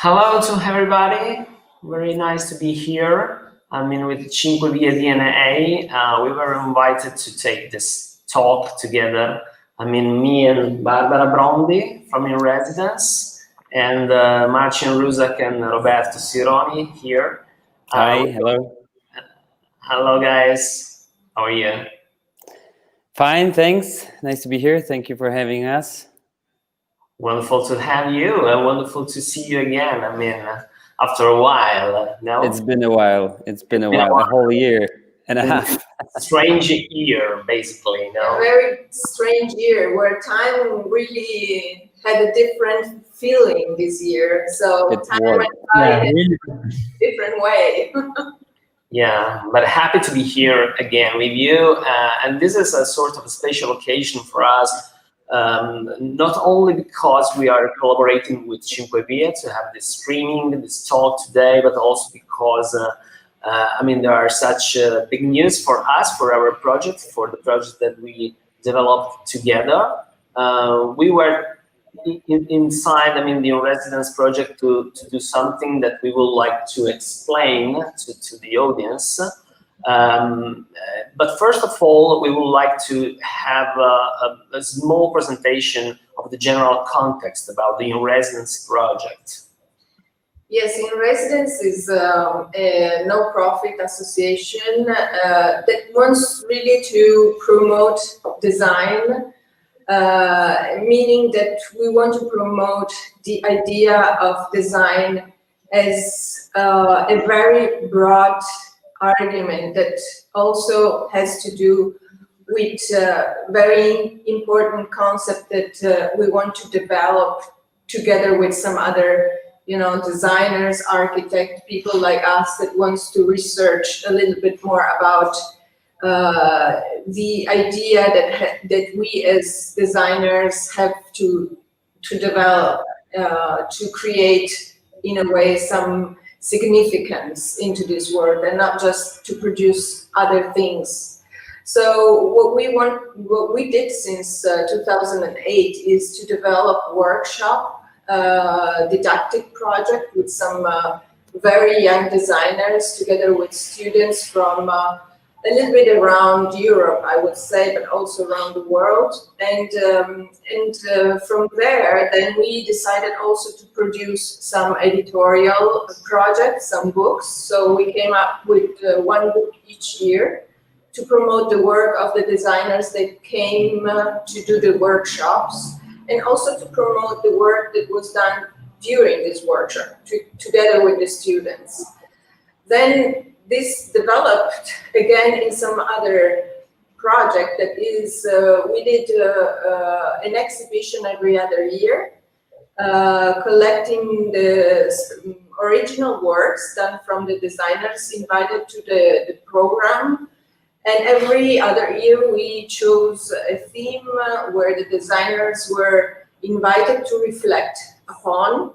Hello to everybody. Very nice to be here. I mean, with Cinque Vie DNA, we were invited to take this talk together. I mean, me and Barbara Brondi from In Residence, and Marcin Rusak and Roberto Sironi here. Hi, hello. Hello, guys. How are you? Fine, thanks. Nice to be here. Thank you for having us. Wonderful to have you, and wonderful to see you again. I mean, after a while, no? It's been a while. It's been a while, a whole year and a half. Strange year, basically, no? A very strange year where time really had a different feeling this year. So time went by in a different way. Yeah, but happy to be here again with you. And this is a sort of a special occasion for us. Not only because we are collaborating with Cinque Vie to have this streaming, this talk today, but also because, I mean, there are such big news for us, for our project, for the project that we developed together. We were inside, I mean, the residence project to do something that we would like to explain to the audience. But first of all, we would like to have a small presentation of the general context about the In Residence project. Yes, In Residence is a no-profit association that wants really to promote design, meaning that we want to promote the idea of design as a very broad argument that also has to do with very important concept that we want to develop together with some other, designers, architects, people like us that wants to research a little bit more about the idea that we as designers have to develop to create, in a way, some significance into this world and not just to produce other things. So what we did since 2008 is to develop workshop, didactic project with some very young designers together with students from a little bit around Europe, I would say, but also around the world. And from there, then we decided also to produce some editorial projects, some books. So we came up with one book each year to promote the work of the designers that came to do the workshops, and also to promote the work that was done during this workshop together with the students. Then this developed again in some other project that is, we did an exhibition every other year, collecting the original works done from the designers invited to the program. And every other year we chose a theme where the designers were invited to reflect upon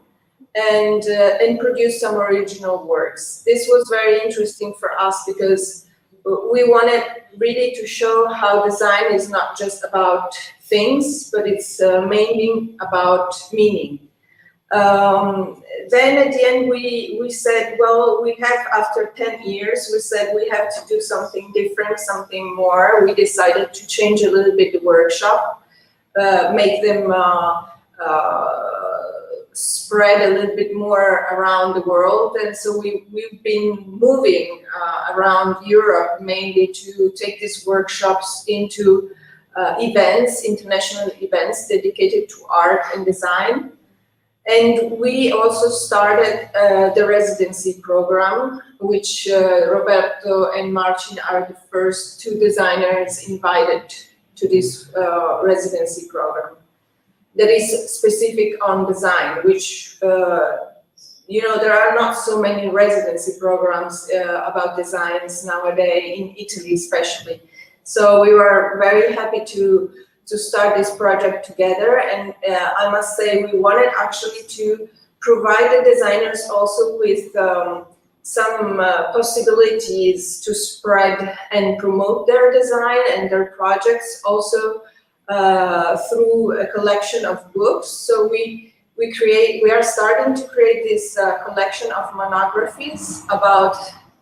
and produce some original works. This was very interesting for us because we wanted really to show how design is not just about things, but it's mainly about meaning. Then at the end we said, well, we have, after 10 years, we said we have to do something different, something more. We decided to change a little bit the workshop, make them spread a little bit more around the world. And so we've been moving around Europe mainly to take these workshops into events, international events dedicated to art and design. And we also started the Residency Program, which Roberto and Marcin are the first two designers invited to this Residency Program. That is specific on design, which, there are not so many residency programs about designs nowadays, in Italy especially. So we were very happy to start this project together, and I must say we wanted actually to provide the designers also with some possibilities to spread and promote their design and their projects also through a collection of books. So we we are starting to create this collection of monographies about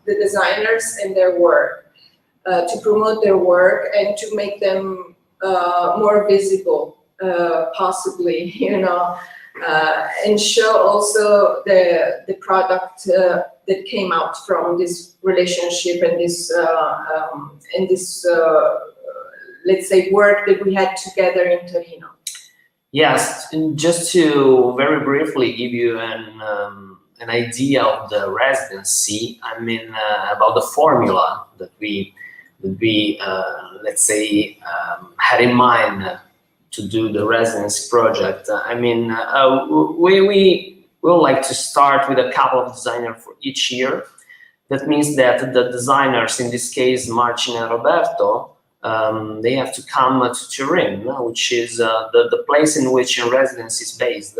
the designers and their work, to promote their work and to make them more visible, possibly, you know, and show also the product that came out from this relationship and this let's say work that we had together in Torino. Yes, and just to very briefly give you an idea of the residency, I mean, about the formula that we let's say had in mind to do the residency project. I mean, we would like to start with a couple of designers for each year. That means that the designers, in this case, Marcin and Roberto, they have to come to Turin, which is the place in which a residency is based.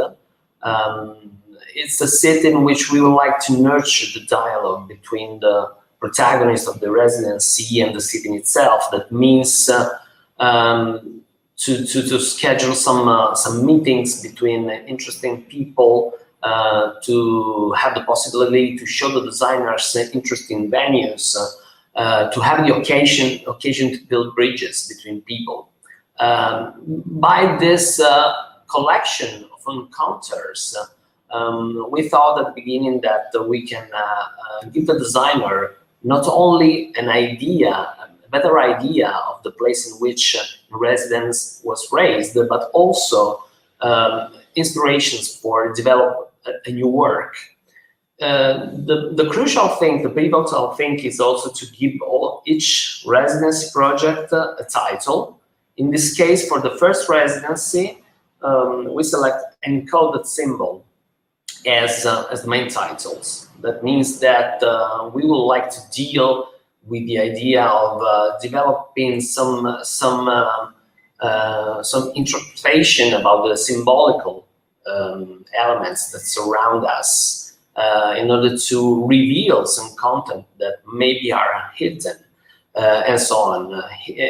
It's a city in which we would like to nurture the dialogue between the protagonist of the residency and the city itself. That means to schedule some meetings between interesting people, to have the possibility to show the designers interesting venues, to have the occasion to build bridges between people. By this collection of encounters, we thought at the beginning that we can give the designer not only an idea, a better idea of the place in which residence was raised, but also inspirations for develop a new work. The crucial thing, the pivotal thing, is also to give each residency project a title. In this case, for the first residency, we select encoded symbol as the main titles. That means that we would like to deal with the idea of developing some interpretation about the symbolical elements that surround us, in order to reveal some content that maybe are hidden, and so on.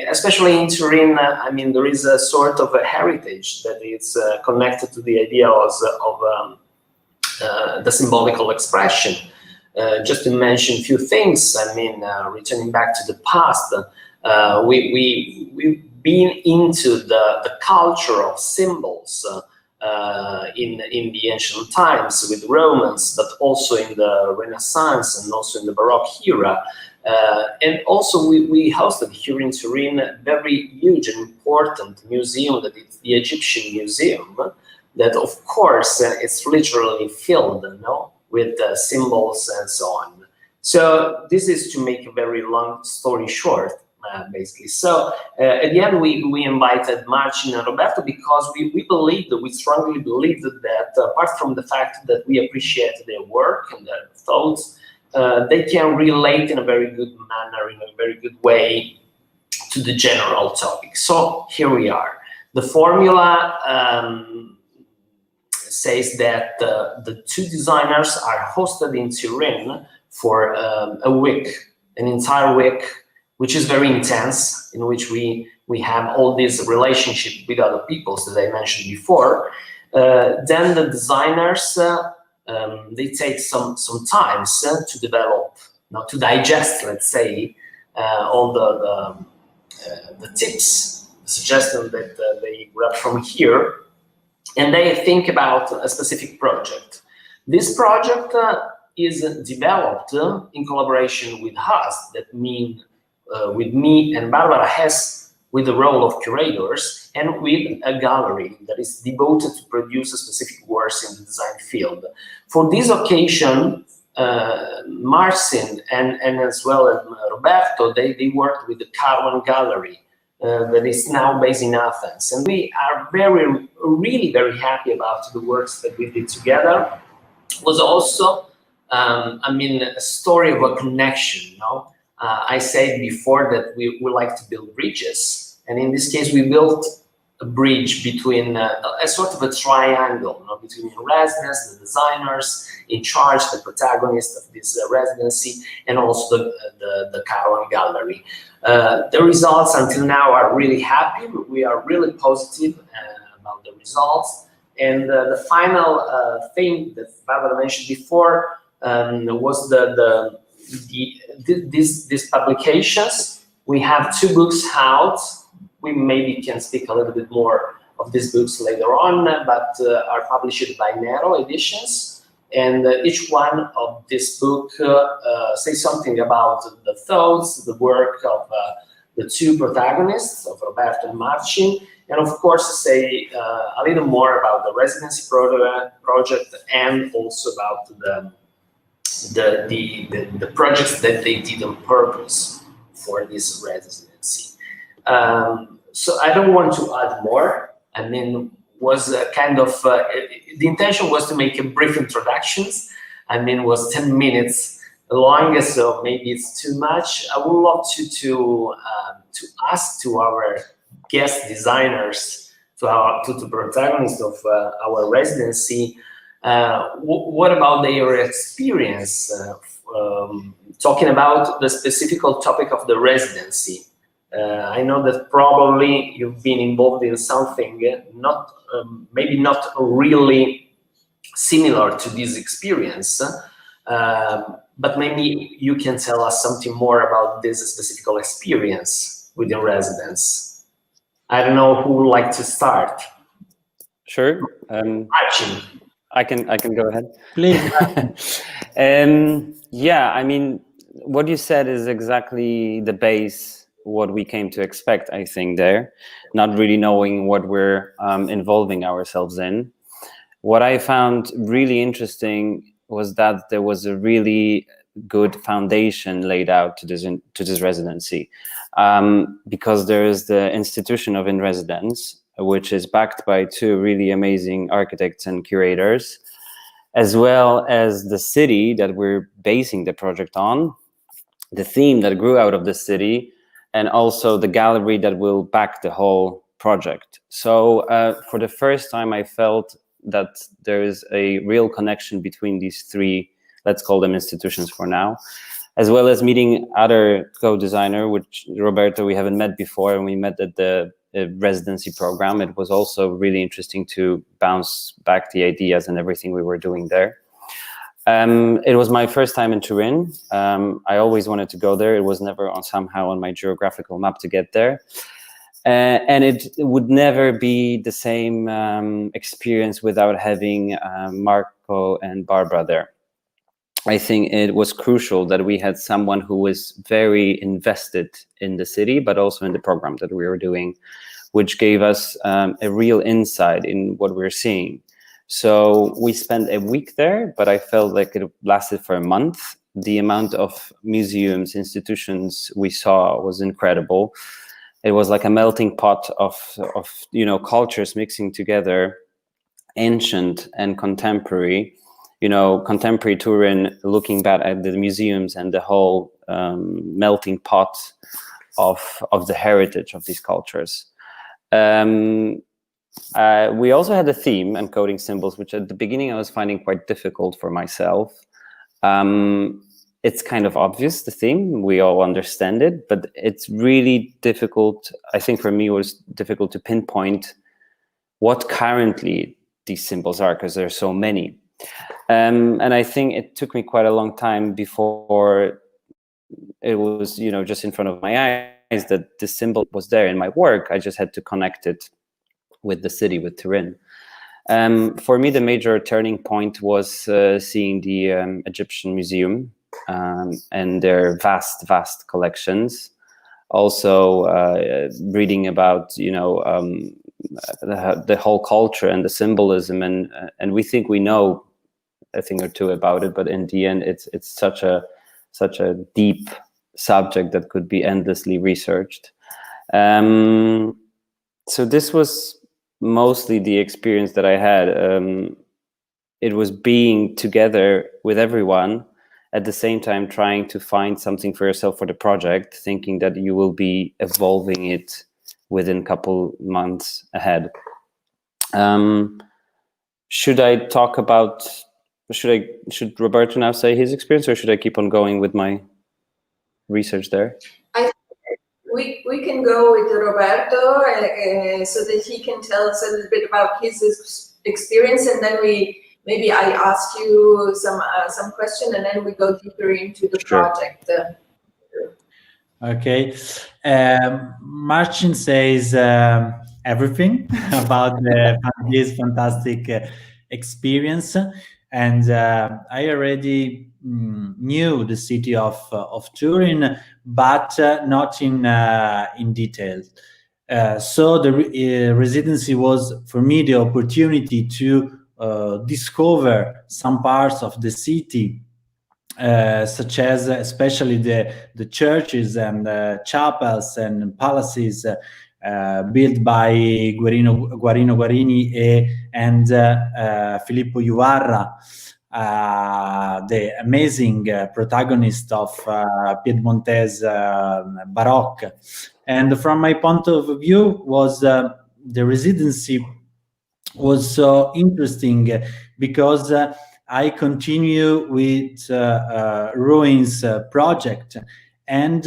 Especially in Turin, I mean, there is a sort of a heritage that is connected to the idea of the symbolical expression. Just to mention a few things, I mean, returning back to the past, we've been into the culture of symbols in the ancient times with Romans, but also in the Renaissance and also in the Baroque era. And also we hosted here in Turin a very huge and important museum, that is the Egyptian Museum, that of course it's literally filled, with symbols and so on. So this is to make a very long story short, basically. So at the end, we invited Marcin and Roberto because we strongly believed that apart from the fact that we appreciate their work and their thoughts, they can relate in a very good manner, in a very good way, to the general topic. So here we are. The formula says that the two designers are hosted in Turin for a week, an entire week, which is very intense, in which we have all this relationship with other people that I mentioned before. Then the designers, they take some time to develop, to digest, let's say, all the tips, the suggestions that they grab from here, and they think about a specific project. This project is developed in collaboration with us, that means with me and Barbara Hess, with the role of curators, and with a gallery that is devoted to produce a specific works in the design field. For this occasion, Marcin and as well as Roberto, they worked with the Caravan Gallery that is now based in Athens. And we are really very happy about the works that we did together. It was also, I mean, a story of a connection, I said before that we like to build bridges, and in this case we built a bridge between a sort of a triangle, between the residents, the designers in charge, the protagonist of this residency, and also the Caravan Gallery. The results until now are really happy. We are really positive about the results. And the final thing that Barbara mentioned before was these publications. We have 2 books out. We maybe can speak a little bit more of these books later on, but are published by NERO Editions. And each one of this book says something about the thoughts, the work of the 2 protagonists, of Roberto and Marcin, and of course say a little more about the residency project, and also about the projects that they did on purpose for this residency. So I don't want to add more. I mean, was kind of the intention was to make a brief introductions. I mean, it was 10 minutes long, so maybe it's too much. I would love to ask to our guest designers, to the protagonists of our residency, what about their experience talking about the specific topic of the residency. I know that probably you've been involved in something not maybe not really similar to this experience, but maybe you can tell us something more about this specific experience within residence. I don't know who would like to start. Sure. Marcin. I can go ahead. Please. Yeah, I mean, what you said is exactly the base, what we came to expect, I think, there, not really knowing what we're involving ourselves in. What I found really interesting was that there was a really good foundation laid out to this residency, because there is the institution of In Residence, which is backed by 2 really amazing architects and curators, as well as the city that we're basing the project on, the theme that grew out of the city, and also the gallery that will back the whole project. So for the first time, I felt that there is a real connection between these 3, let's call them institutions for now, as well as meeting other co-designer, which Roberto we haven't met before, and we met at the residency program. It was also really interesting to bounce back the ideas and everything we were doing there. It was my first time in Turin. I always wanted to go there. It was never somehow on my geographical map to get there. And it would never be the same experience without having Marco and Barbara there. I think it was crucial that we had someone who was very invested in the city, but also in the program that we were doing, which gave us a real insight in what we're seeing. So we spent a week there, but I felt like it lasted for a month. The amount of museums, institutions we saw was incredible. It was like a melting pot of cultures mixing together, ancient and contemporary. Contemporary Turin, looking back at the museums and the whole melting pot of the heritage of these cultures. We also had a theme, encoding symbols, which at the beginning I was finding quite difficult for myself. It's kind of obvious, the theme, we all understand it, but it's really difficult. I think for me it was difficult to pinpoint what currently these symbols are, because there are so many. And I think it took me quite a long time before it was, just in front of my eyes that the symbol was there in my work. I just had to connect it with the city, with Turin. For me, the major turning point was seeing the Egyptian Museum and their vast collections. Also reading about, the whole culture and the symbolism, and we think we know a thing or two about it, but in the end, it's such a deep subject that could be endlessly researched. So this was mostly the experience that I had. It was being together with everyone, at the same time trying to find something for yourself for the project, thinking that you will be evolving it within a couple months ahead. Should Roberto now say his experience, or should I keep on going with my research there? We can go with Roberto so that he can tell us a little bit about his experience, and then maybe I ask you some question, and then we go deeper into the project. Okay. Marcin says everything about this fantastic experience, and I already knew the city of Turin, but not in detail. So the residency was for me the opportunity to discover some parts of the city, such as especially the churches and chapels and palaces built by Guarino Guarini and Filippo Juvarra, the amazing protagonist of Piedmontese Baroque. And from my point of view, was the residency was so interesting because I continue with Ruins project, and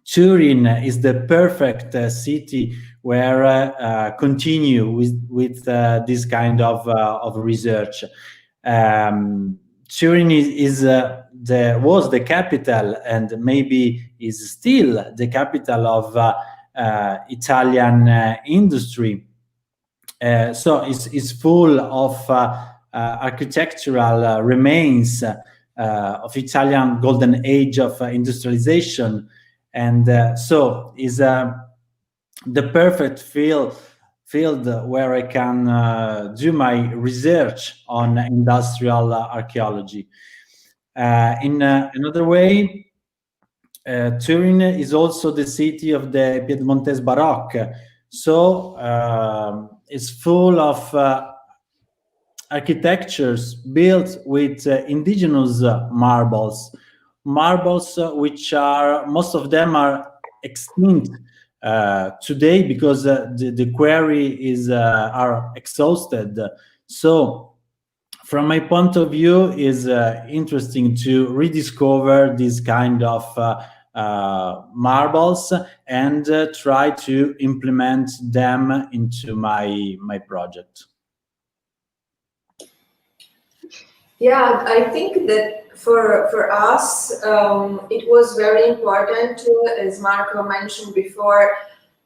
Turin is the perfect city where continue with this kind of research. Turin was the capital, and maybe is still the capital of Italian industry. So it's full of architectural remains of Italian golden age of industrialization, and so is the perfect field where I can do my research on industrial archaeology. In another way, Turin is also the city of the Piedmontese Baroque, so it's full of architectures built with indigenous marbles, which are, most of them are extinct today because the quarry are exhausted. So from my point of view, is interesting to rediscover this kind of marbles and try to implement them into my project. Yeah, I think that for us, it was very important to, as Marco mentioned before,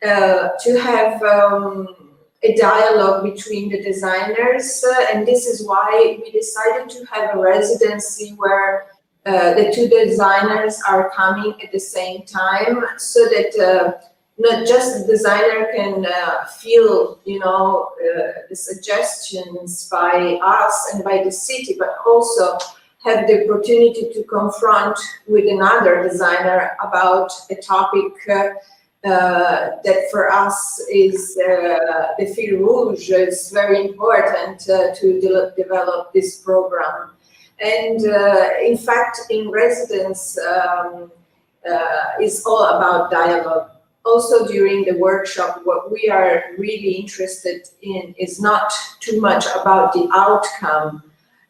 to have a dialogue between the designers, and this is why we decided to have a residency where the two designers are coming at the same time, so that not just the designer can feel, the suggestions by us and by the city, but also have the opportunity to confront with another designer about a topic that for us is the fil rouge. It's very important to develop this program. And in fact, in residence, is all about dialogue. Also during the workshop, what we are really interested in is not too much about the outcome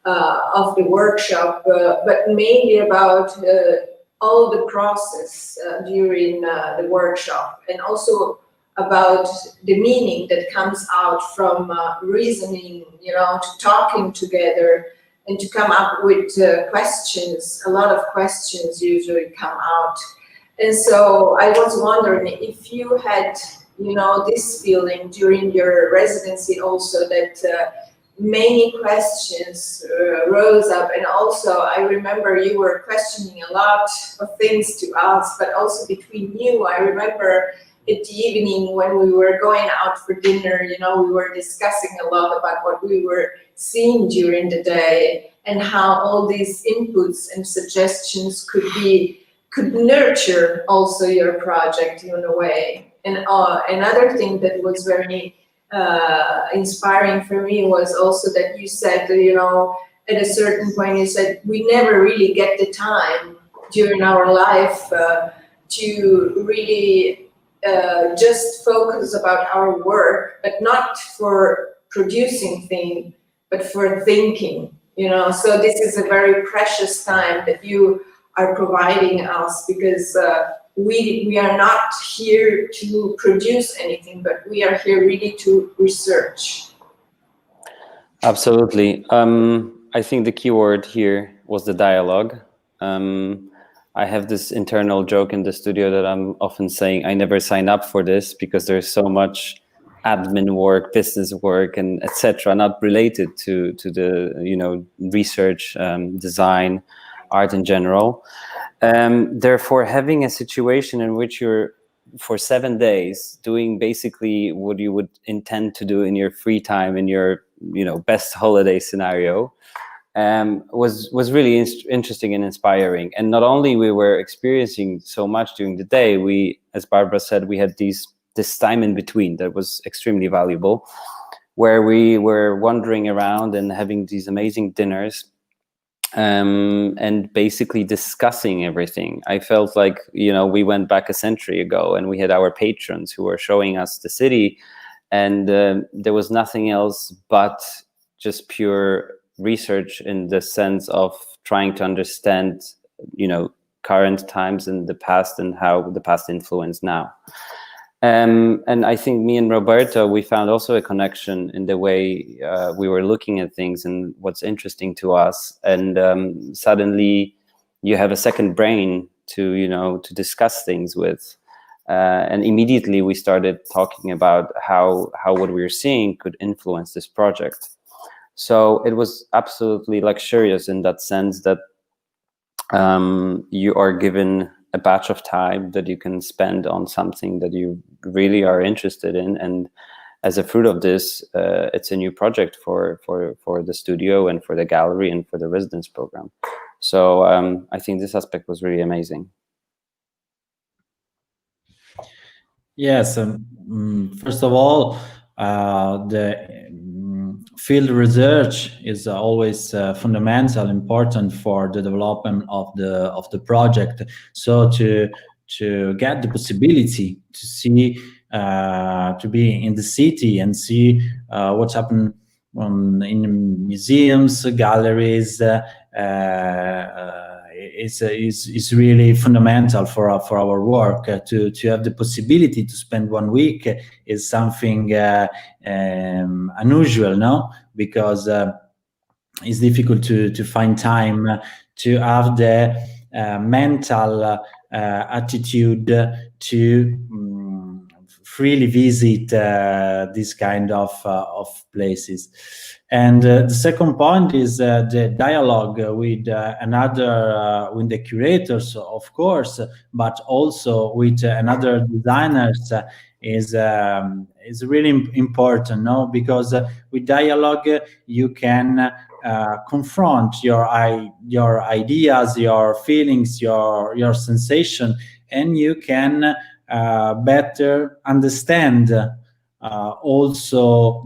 of the workshop, but mainly about all the process during the workshop, and also about the meaning that comes out from reasoning, to talking together and to come up with questions. A lot of questions usually come out. And so I was wondering if you had, this feeling during your residency also, that many questions rose up, and also I remember you were questioning a lot of things to us, but also between you. I remember at the evening when we were going out for dinner, we were discussing a lot about what we were seeing during the day and how all these inputs and suggestions could nurture also your project in a way. And another thing that was very inspiring for me was also that you said, at a certain point, you said, we never really get the time during our life to really just focus about our work, but not for producing things, but for thinking, So this is a very precious time that you are providing us, because we are not here to produce anything, but we are here really to research. Absolutely. I think the key word here was the dialogue. I have this internal joke in the studio that I'm often saying I never sign up for this because there's so much admin work, business work, and etc., not related to the research, design, art in general. Therefore, having a situation in which you're for 7 days doing basically what you would intend to do in your free time, in your best holiday scenario, was really interesting and inspiring. And not only we were experiencing so much during the day, we, as Barbara said, we had this time in between that was extremely valuable, where we were wandering around and having these amazing dinners, and basically discussing everything. I felt like we went back a century ago, and we had our patrons who were showing us the city, and there was nothing else but just pure research in the sense of trying to understand current times in the past and how the past influenced now. And I think me and Roberto, we found also a connection in the way we were looking at things and what's interesting to us. And suddenly you have a second brain to discuss things with. And immediately we started talking about how what we were seeing could influence this project. So it was absolutely luxurious in that sense that you are given a batch of time that you can spend on something that you really are interested in, and as a fruit of this, it's a new project for the studio and for the gallery and for the residence program. So I think this aspect was really amazing. Yes, first of all, the field research is always fundamental, important for the development of the project. So to get the possibility to see, to be in the city and see what's happened in museums, galleries, is really fundamental for our work. To have the possibility to spend 1 week is something unusual, no? Because it's difficult to find time to have the mental attitude to freely visit this kind of places. And the second point is the dialogue with with the curators, of course, but also with another designers is really important, no? Because with dialogue you can confront your ideas, your feelings, your sensation, and you can better understand also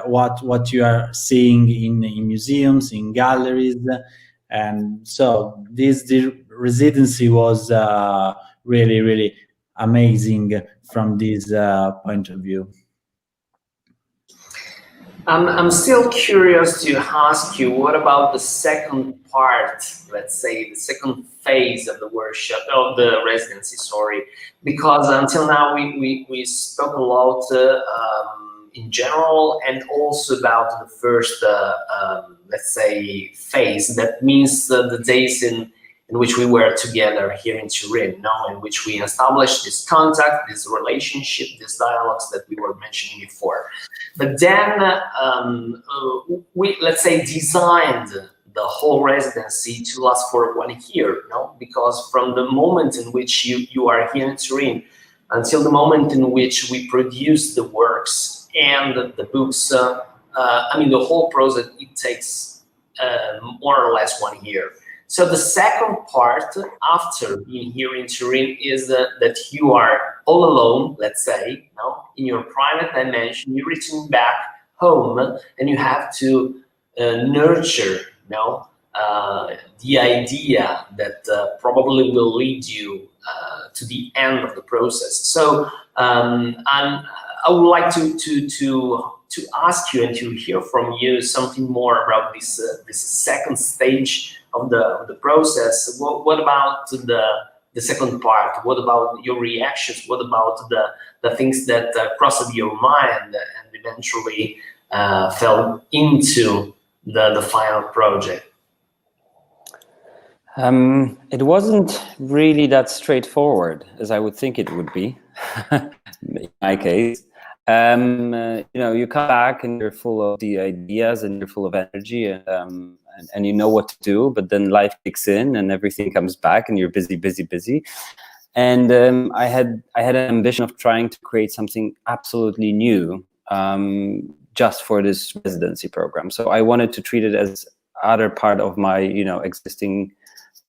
what you are seeing in museums, in galleries. And so the residency was really amazing from this point of view. I'm still curious to ask you, what about the second part, let's say the second phase of the workshop, of the residency, sorry, because until now we spoke a lot in general, and also about the first, let's say, phase. That means the days in which we were together here in Turin, in which we established this contact, this relationship, these dialogues that we were mentioning before. But then we, let's say, designed the whole residency to last for 1 year, because from the moment in which you are here in Turin until the moment in which we produce the works and the books, I mean, the whole process, it takes more or less 1 year. So the second part, after being here in Turin, is that you are all alone, let's say, in your private dimension. You return back home, and you have to nurture, the idea that probably will lead you to the end of the process. So I would like to ask you and to hear from you something more about this second stage of the process. What about the second part? What about your reactions? What about the things that crossed your mind and eventually fell into the final project? It wasn't really that straightforward as I would think it would be. In my case, you come back and you're full of the ideas and you're full of energy and you know what to do, but then life kicks in and everything comes back and you're busy. And I had an ambition of trying to create something absolutely new just for this residency program. So I wanted to treat it as other part of my existing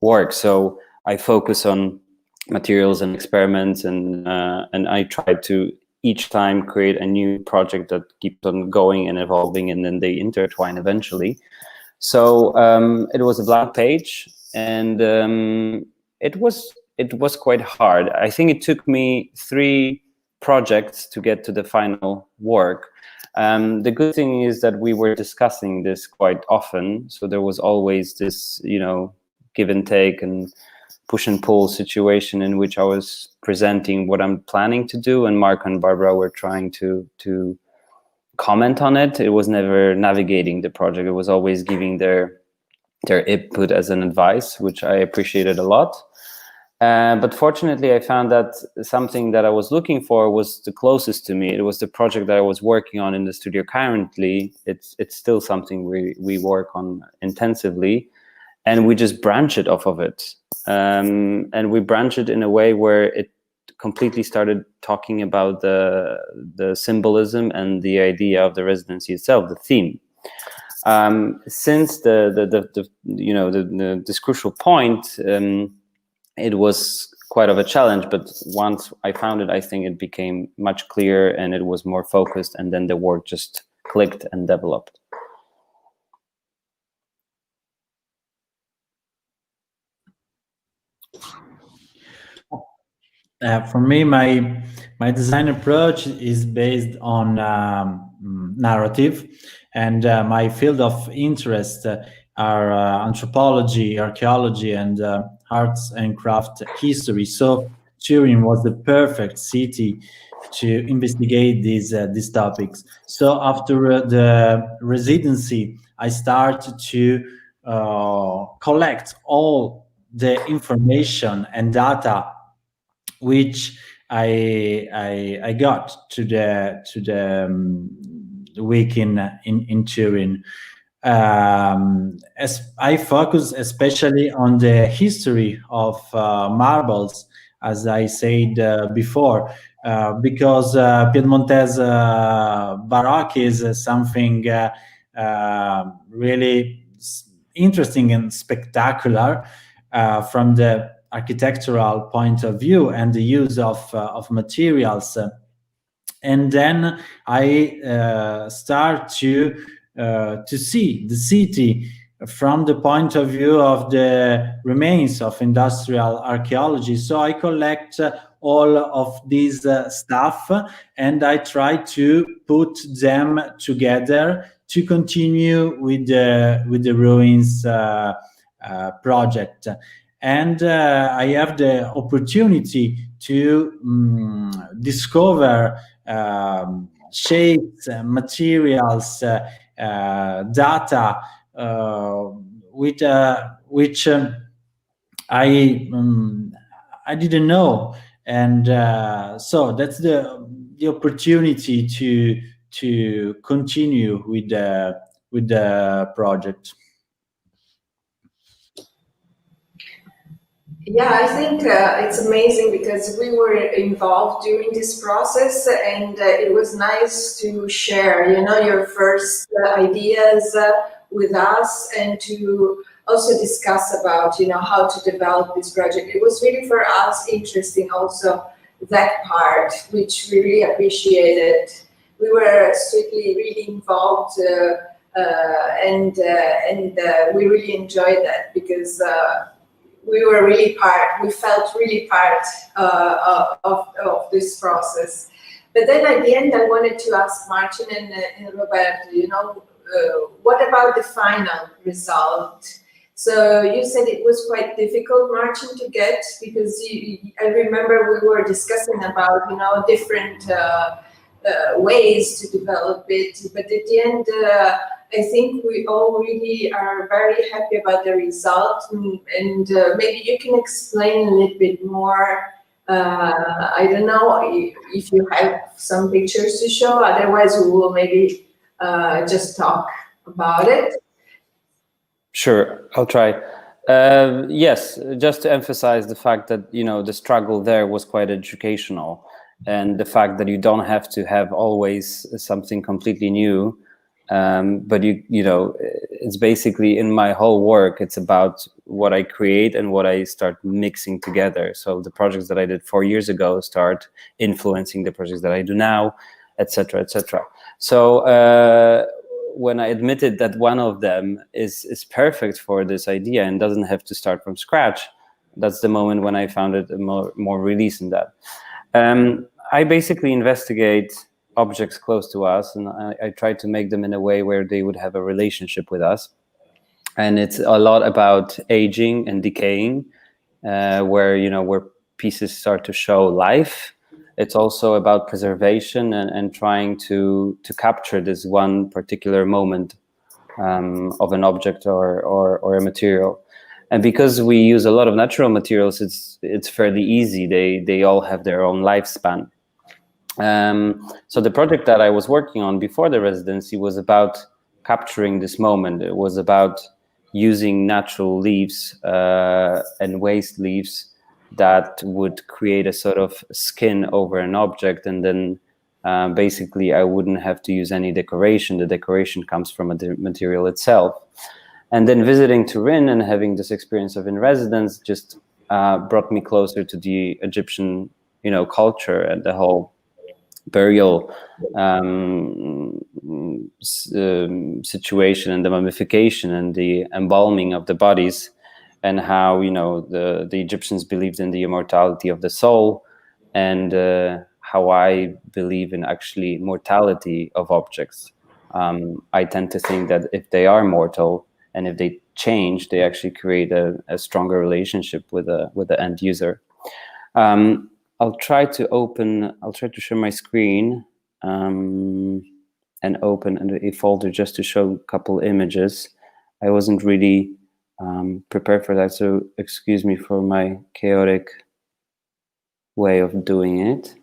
work. So I focus on materials and experiments, and I try to each time create a new project that keeps on going and evolving, and then they intertwine eventually. So it was a blank page, and it was quite hard. I think it took me 3 projects to get to the final work. The good thing is that we were discussing this quite often, so there was always this give and take and push and pull situation in which I was presenting what I'm planning to do, and Marcin and Barbara were trying to comment on it. It was never navigating the project. It was always giving their input as an advice, which I appreciated a lot. But fortunately, I found that something that I was looking for was the closest to me. It was the project that I was working on in the studio currently. It's still something we work on intensively. And we just branch it off of it. And we branch it in a way where it completely started talking about the symbolism and the idea of the residency itself, the theme. Since this crucial point, it was quite of a challenge. But once I found it, I think it became much clearer and it was more focused. And then the work just clicked and developed. For me, my design approach is based on narrative, and my field of interest are anthropology, archaeology, and arts and craft history. So Turin was the perfect city to investigate these topics. So after the residency, I started to collect all the information and data which I got to the week in Turin. As I focus especially on the history of marbles, as I said before, because Piedmontese Baroque is something really interesting and spectacular from the architectural point of view and the use of materials. And then I start to see the city from the point of view of the remains of industrial archaeology. So I collect all of these stuff and I try to put them together to continue with the ruins project. And I have the opportunity to discover shapes, materials, data, which I didn't know, and so that's the opportunity to continue with the project. Yeah, I think it's amazing because we were involved during this process, and it was nice to share, your first ideas with us, and to also discuss about, how to develop this project. It was really for us interesting also that part, which we really appreciated. We were strictly really involved, and we really enjoyed that because. We felt really part of this process. But then at the end, I wanted to ask Marcin and Roberto, what about the final result? So you said it was quite difficult, Marcin, to get, because I remember we were discussing about, different ways to develop it. But at the end, I think we all really are very happy about the result, and maybe you can explain a little bit more. I don't know if you have some pictures to show, otherwise we will maybe just talk about it. Sure, I'll try. Yes, just to emphasize the fact that, you know, the struggle there was quite educational, and the fact that you don't have to have always something completely new. But you know, it's basically in my whole work, it's about what I create and what I start mixing together. So the projects that I did 4 years ago start influencing the projects that I do now, etc., etc. So when I admitted that one of them is perfect for this idea and doesn't have to start from scratch, that's the moment when I found it more release in that. I basically investigate objects close to us, and I try to make them in a way where they would have a relationship with us. And it's a lot about aging and decaying, where pieces start to show life. It's also about preservation and trying to capture this one particular moment of an object or a material. And because we use a lot of natural materials, it's fairly easy. They all have their own lifespan. So the project that I was working on before the residency was about capturing this moment. It was about using natural leaves and waste leaves that would create a sort of skin over an object, and then basically I wouldn't have to use any decoration. The decoration comes from the material itself. And then visiting Turin and having this experience of in residence just brought me closer to the Egyptian, culture and the whole burial situation and the mummification and the embalming of the bodies, and how the Egyptians believed in the immortality of the soul, and how I believe in actually mortality of objects. I tend to think that if they are mortal and if they change, they actually create a stronger relationship with the end user. I'll try to share my screen and open a folder just to show a couple images. I wasn't really prepared for that, so excuse me for my chaotic way of doing it.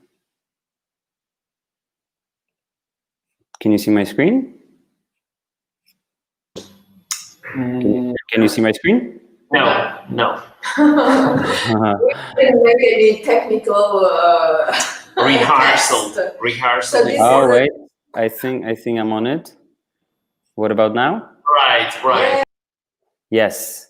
Can you see my screen? Can you see my screen? No. We didn't make any technical rehearsal. So oh wait, I think I'm on it. What about now? Right. Yes.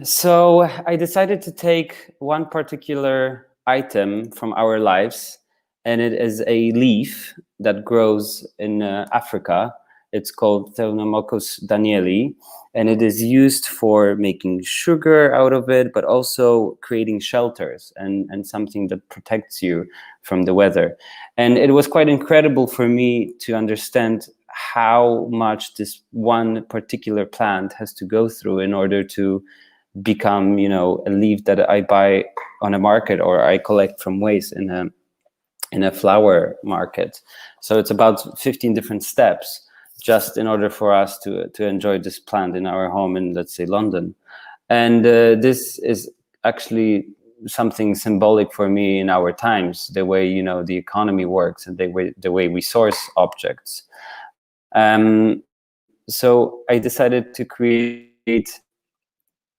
So I decided to take one particular item from our lives, and it is a leaf that grows in Africa. It's called Theonomachus danieli, and it is used for making sugar out of it, but also creating shelters and something that protects you from the weather. And it was quite incredible for me to understand how much this one particular plant has to go through in order to become, a leaf that I buy on a market or I collect from waste in a flower market. So it's about 15 different steps just in order for us to enjoy this plant in our home in, let's say, London. And this is actually something symbolic for me in our times, the way, the economy works and the way we source objects. So I decided to create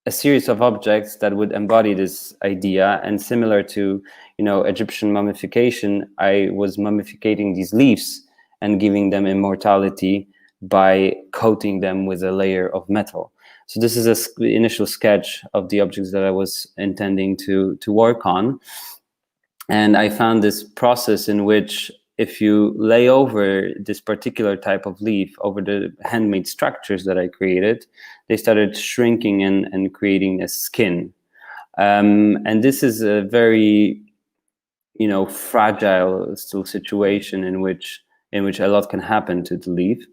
a series of objects that would embody this idea, and similar to, Egyptian mummification, I was mummificating these leaves and giving them immortality by coating them with a layer of metal. So this is an initial sketch of the objects that I was intending to work on. And I found this process in which if you lay over this particular type of leaf over the handmade structures that I created, they started shrinking and creating a skin. And this is a very, fragile still situation in which a lot can happen to the leaf.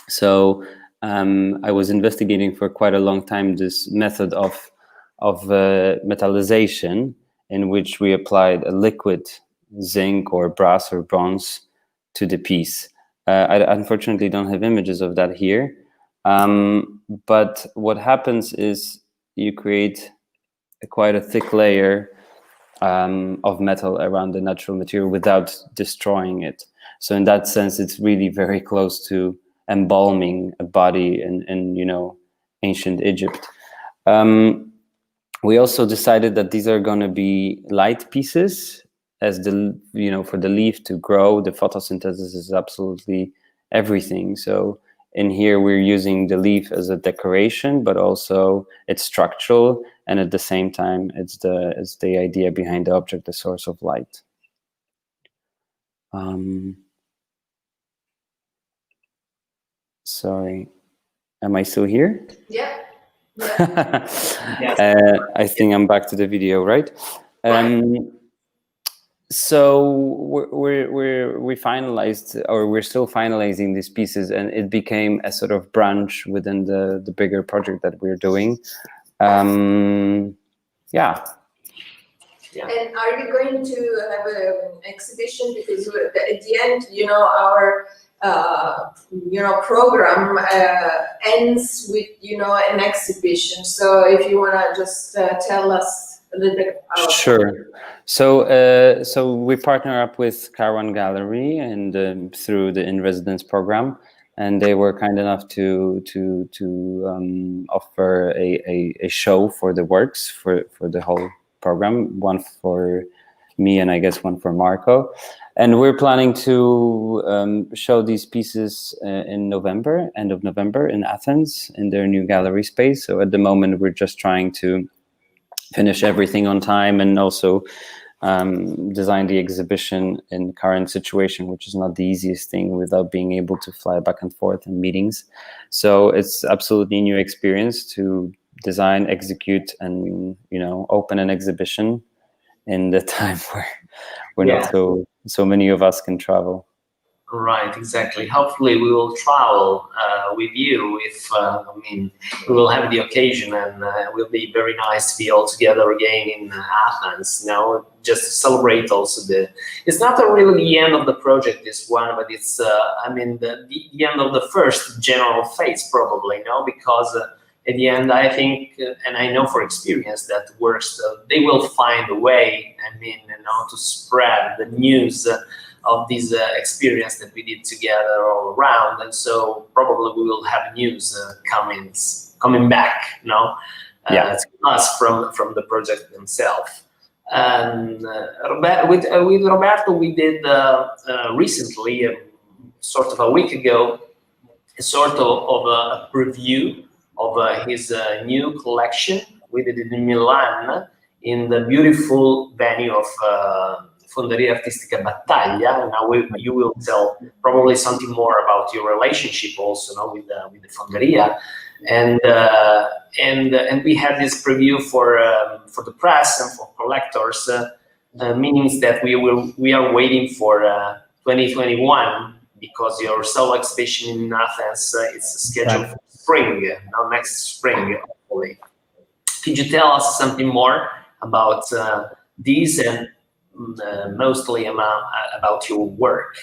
So I was investigating for quite a long time this method of metallization, in which we applied a liquid zinc or brass or bronze to the piece. I unfortunately don't have images of that here, but what happens is you create quite a thick layer of metal around the natural material without destroying it. So in that sense, it's really very close to embalming a body in you know, ancient Egypt. We also decided that these are going to be light pieces, as the, you know, for the leaf to grow, the photosynthesis is absolutely everything. So in here we're using the leaf as a decoration, but also it's structural, and at the same time it's the idea behind the object, the source of light. Sorry, am I still here? Yeah. I think I'm back to the video, right? So we finalized, or we're still finalizing these pieces, and it became a sort of branch within the bigger project that we're doing. Yeah. And are you going to have an exhibition? Because at the end, you know, our program ends with, you know, an exhibition. So if you want to just tell us a little bit about Sure. So we partner up with Caravan Gallery and through the In Residence program, and they were kind enough to offer a show for the works for the whole program, one for me and I guess one for Marco. And we're planning to show these pieces in November, end of November, in Athens, in their new gallery space. So at the moment, we're just trying to finish everything on time, and also design the exhibition in the current situation, which is not the easiest thing without being able to fly back and forth in meetings. So it's absolutely a new experience to design, execute, and, you know, open an exhibition in the time where we're not so many of us can travel. Right, exactly. Hopefully we will travel with you if, I mean, we will have the occasion, and it will be very nice to be all together again in Athens, you know, just to celebrate also it's not really the end of the project, this one, but it's, I mean, the end of the first general phase probably, you know, because at the end, I think, and I know for experience that works, they will find a way, I mean, you know, to spread the news of this experience that we did together all around, and so probably we will have news coming back, you know, to us from the project themselves. And with Roberto, we did recently, sort of a week ago, a sort of a preview of his new collection. We did it in Milan, in the beautiful venue of Fonderia Artistica Battaglia. Now you will tell probably something more about your relationship also, no, with the Fonderia, and we had this preview for the press and for collectors, meaning that we are waiting for 2021, because your solo exhibition in Athens is scheduled for spring, now next spring, hopefully. Could you tell us something more about these, and mostly about your work?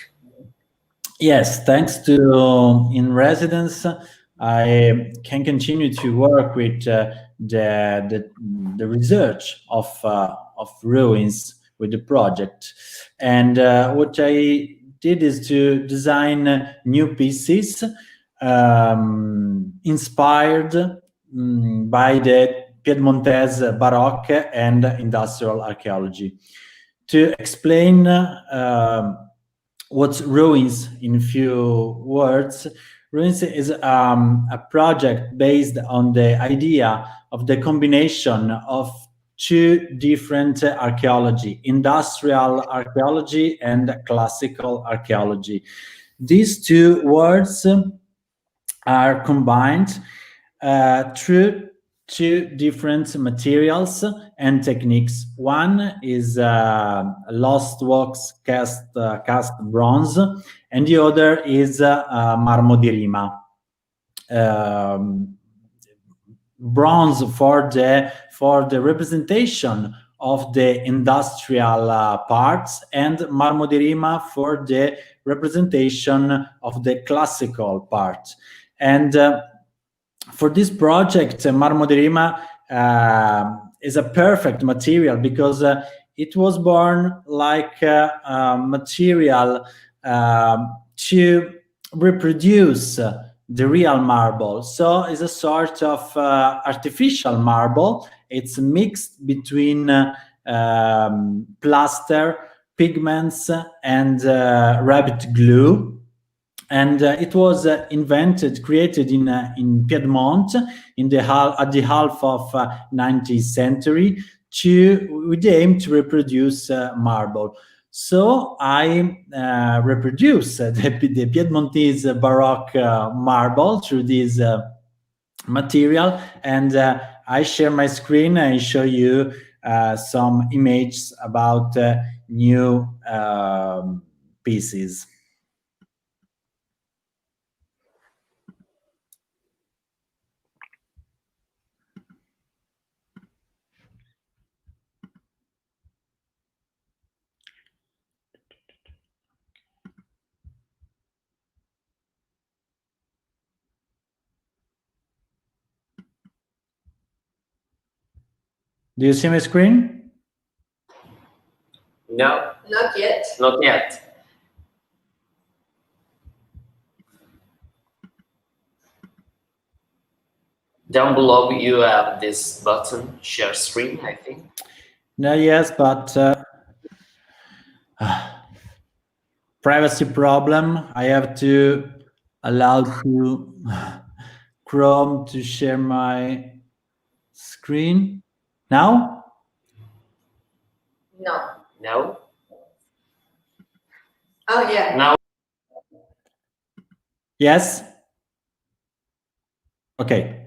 Yes, thanks to In Residence, I can continue to work with the research of ruins with the project, and what I did is to design new pieces inspired by the Piedmontese Baroque and industrial archaeology. To explain what's ruins in few words, ruins is a project based on the idea of the combination of two different archaeology, industrial archaeology and classical archaeology. These two words are combined through two different materials and techniques. One is lost wax cast bronze, and the other is marmo di Rima. Bronze for the representation of the industrial parts, and marmo di rima for the representation of the classical part. And for this project, marmo di rima is a perfect material because it was born like a material to reproduce the real marble. So it's a sort of artificial marble. It's mixed between plaster, pigments, and rabbit glue. And it was created in Piedmont at the half of 19th century with the aim to reproduce marble. So I reproduce the Piedmontese Baroque marble through this material, and I share my screen and show you some images about new pieces. Do you see my screen? No, Not yet. not yet. Down below you have this button, share screen, I think. No, yes, but privacy problem. I have to allow to Chrome to share my screen. Now? No. No? Oh, yeah. Now? Yes? Okay.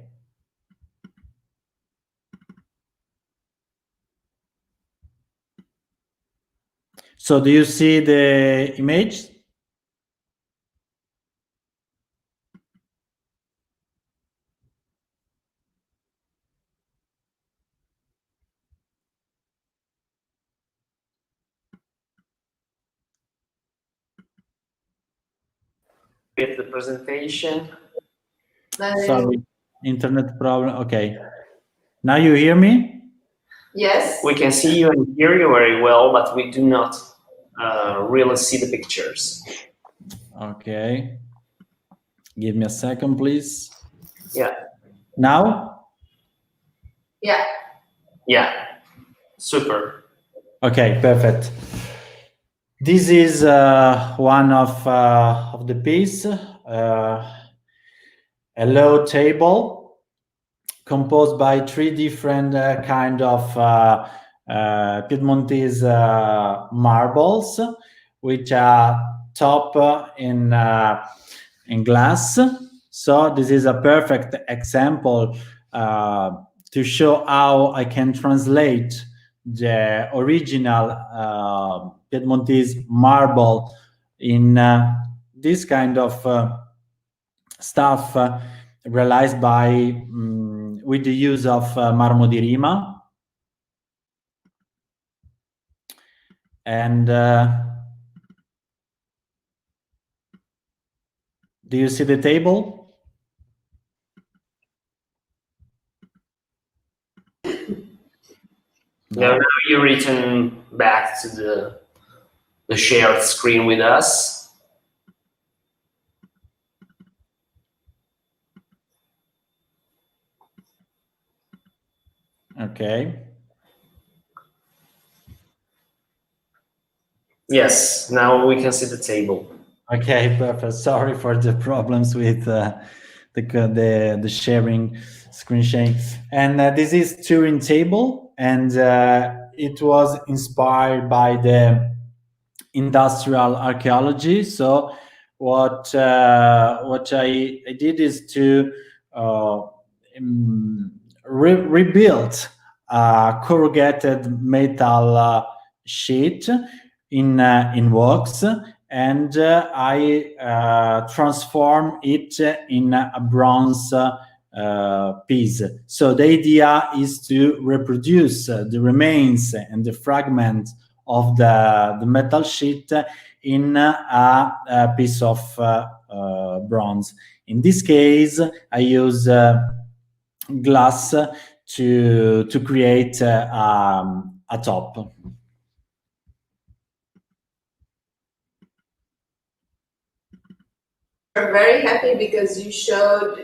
So do you see the image? With the presentation. Sorry, internet problem. Okay. Now you hear me? Yes. We can see you and hear you very well, but we do not really see the pictures. Okay. Give me a second, please. Yeah. Now? Yeah. Yeah. Super. Okay, perfect. This is one of the piece, a low table composed by 3 different kind of Piedmontese marbles, which are top in glass. So this is a perfect example to show how I can translate the original Piedmontese marble in this kind of stuff realized by with the use of marmo di rima. And do you see the table? Now you return back to the shared screen with us. Okay. Yes, now we can see the table. Okay, perfect. Sorry for the problems with the sharing, screen sharing. And this is Turing table, and it was inspired by the industrial archaeology. So what I did is to rebuild a corrugated metal sheet in wax, and I transform it in a bronze piece. So the idea is to reproduce the remains and the fragment of the metal sheet in a piece of bronze. In this case, I use glass to create a top. We're very happy because you showed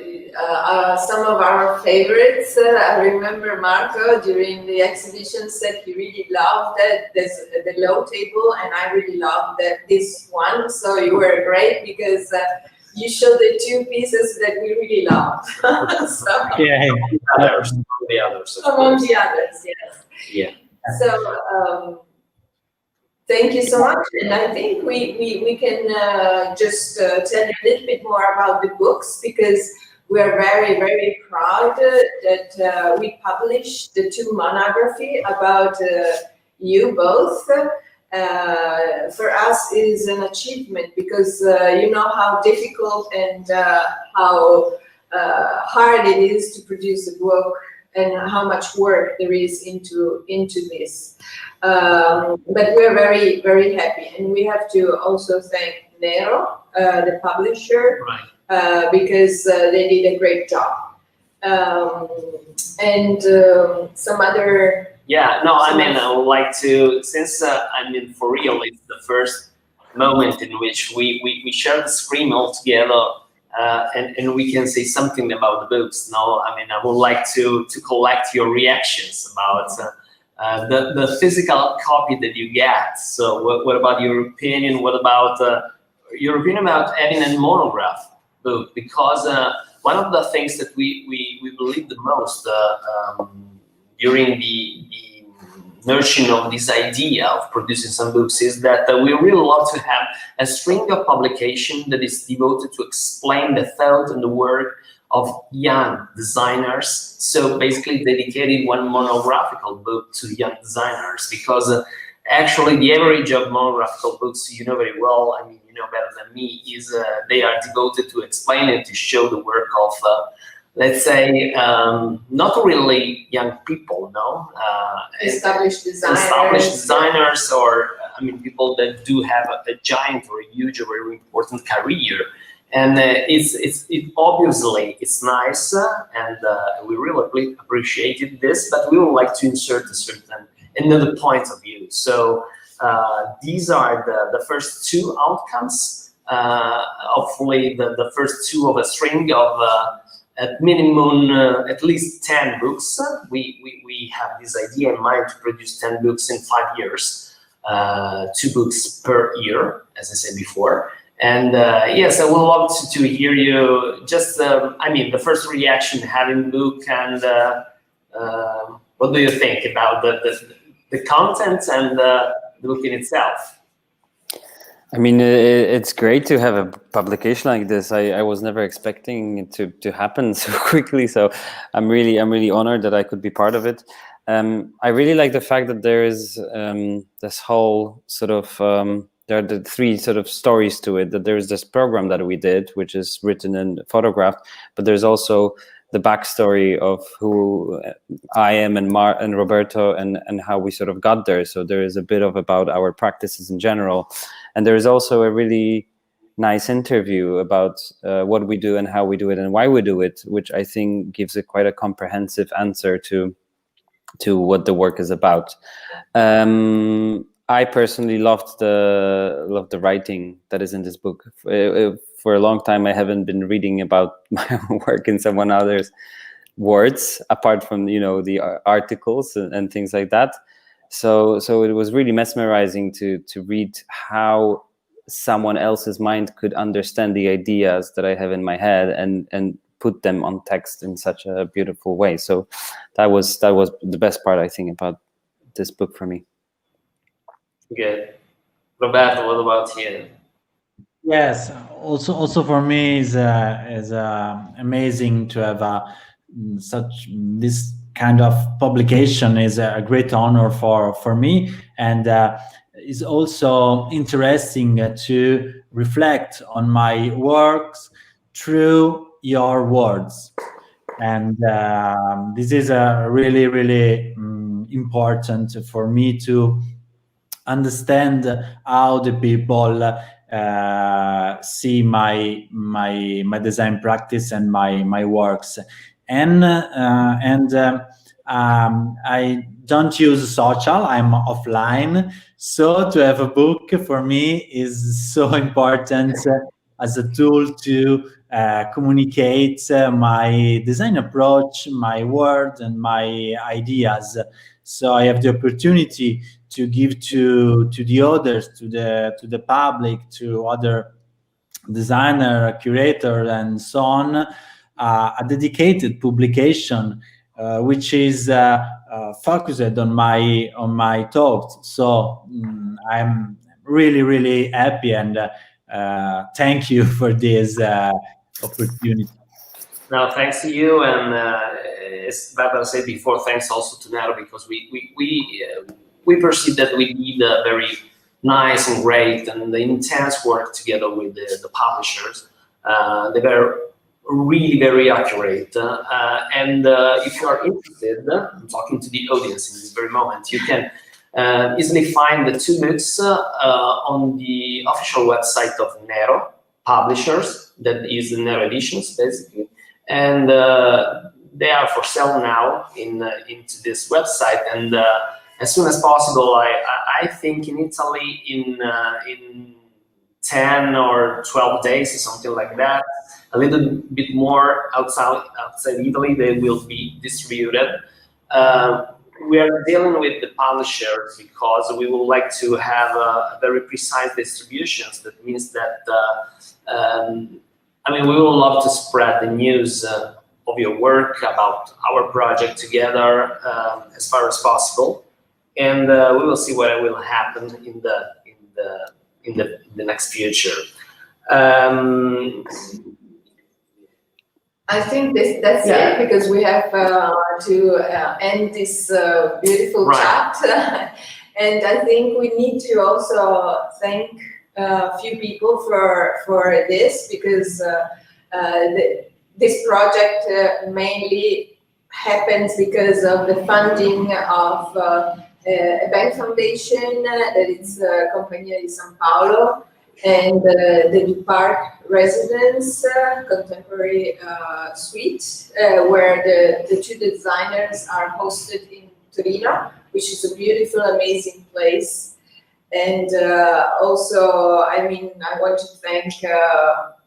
some of our favorites. I remember Marco during the exhibition said he really loved the low table, and I really loved this one. So you were great because you showed the two pieces that we really loved. So, Yeah. among the others, yes. Yeah. So thank you so much, and I think we can just tell you a little bit more about the books, because we are very, very proud that we published the two monography about you both. For us is an achievement, because you know how difficult and how hard it is to produce a book, and how much work there is into this. But we're very, very happy, and we have to also thank NERO, the publisher, Right. because they did a great job. And some other. Yeah, no, I mean, I would like to, since, I mean, for real, it's the first moment in which we share the screen all together, and we can say something about the books. No, I mean, I would like to collect your reactions about the physical copy that you get. So what about your opinion? What about your opinion about having a monograph book? Because one of the things that we believe the most during the nurturing of this idea of producing some books is that we really love to have a string of publication that is devoted to explain the thought and the work of young designers. So basically dedicated one monographical book to young designers, because actually the average of monographical books, you know very well, I mean, you know better than me, is they are devoted to explain and to show the work of let's say, not really young people, no? Established designers. Established designers, or, I mean, people that do have a giant or a huge or very important career. And obviously, it's nice, and we really appreciated this, but we would like to insert another point of view. So these are the first two outcomes, hopefully the first two of a string of at minimum, at least 10 books. We have this idea in mind to produce 10 books in 5 years, 2 books per year, as I said before. And yes, I would love to hear you. Just, I mean, the first reaction having the book, and what do you think about the content and the book in itself? I mean, it's great to have a publication like this. I was never expecting it to happen so quickly. So I'm really honored that I could be part of it. I really like the fact that there is this whole sort of, there are the 3 sort of stories to it, that there's this program that we did, which is written and photographed, but there's also the backstory of who I am and Roberto and how we sort of got there. So there is a bit of about our practices in general. And there is also a really nice interview about what we do and how we do it and why we do it, which I think gives quite a comprehensive answer to what the work is about. I personally loved the writing that is in this book. For a long time, I haven't been reading about my own work in someone else's words, apart from, you know, the articles and things like that. So it was really mesmerizing to read how someone else's mind could understand the ideas that I have in my head and put them on text in such a beautiful way. So that was the best part, I think, about this book for me. Good. Roberto, what about you? Yes, also for me is amazing to have this kind of publication. Is a great honor for me, and is also interesting to reflect on my works through your words. And this is really, really important for me to understand how the people see my design practice and my works. And I don't use social, I'm offline. So to have a book for me is so important as a tool to communicate my design approach, my word, and my ideas. So I have the opportunity to give to the others, to the public, to other designer, curator, and so on, a dedicated publication which is focused on my thoughts. So I'm really, really happy, and thank you for this opportunity. No, thanks to you, and as Barbara said before, thanks also to NERO, because we perceive that we did a very nice and great and intense work together with the publishers. They were really very accurate, and if you are interested, I'm talking to the audience in this very moment, you can easily find the 2 books on the official website of NERO Publishers, that is the NERO Editions, basically. And they are for sale now into this website, and as soon as possible. I think in Italy in 10 or 12 days or something like that. A little bit more outside Italy, they will be distributed. We are dealing with the publishers because we would like to have a very precise distributions. That means that I mean, we would love to spread the news of your work, about our project together as far as possible, and we will see what will happen in the next future. I think that's it, because we have to end this beautiful chat, and I think we need to also thank a few people for this, because this project mainly happens because of the funding of a bank foundation that is Compagnia di San Paolo, and the Dupark residence, contemporary suite, where the 2 designers are hosted in Torino, which is a beautiful, amazing place. And also, I mean, I want to thank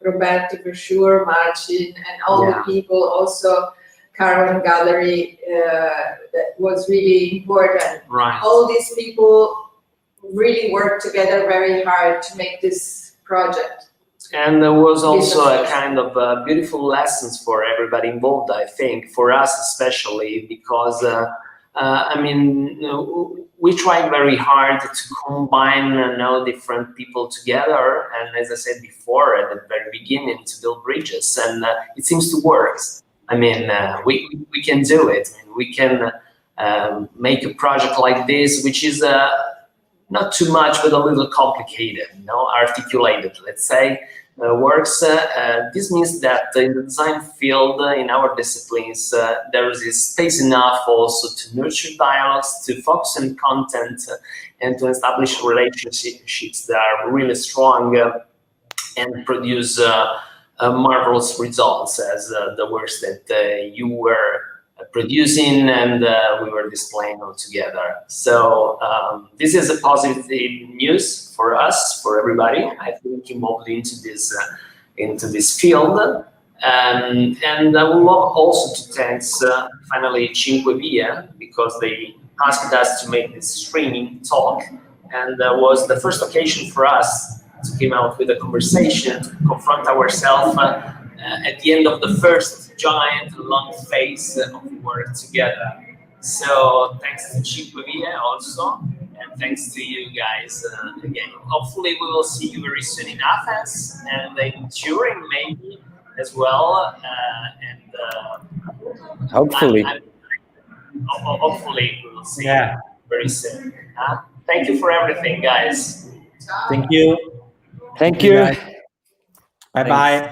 Roberto for sure, Marcin, and all the people, also Carolyn Gallery, that was really important. Right. All these people really worked together very hard to make this project. And there was also a kind of beautiful lessons for everybody involved, I think, for us especially, because I mean, we tried very hard to combine different people together, and as I said before at the very beginning, to build bridges, and it seems to work. I mean, we can do it. I mean, we can make a project like this, which is not too much, but a little complicated, articulated, let's say, works. This means that in the design field, in our disciplines, there is space enough also to nurture dialogues, to focus on content, and to establish relationships that are really strong and produce marvelous results, as the works that you were producing and we were displaying all together. So this is a positive news for us, for everybody, I think, involved into this field. And I would love also to thank finally Cinque Vie, because they asked us to make this streaming talk, and was the first occasion for us to come out with a conversation, to confront ourselves at the end of the first giant long phase of work together. So thanks to Cinque Vie also, and thanks to you guys again. Hopefully we will see you very soon in Athens, and in Turin maybe as well, and hopefully. Hopefully we will see you very soon. Thank you for everything, guys. Thank you. Thank you. Bye-bye.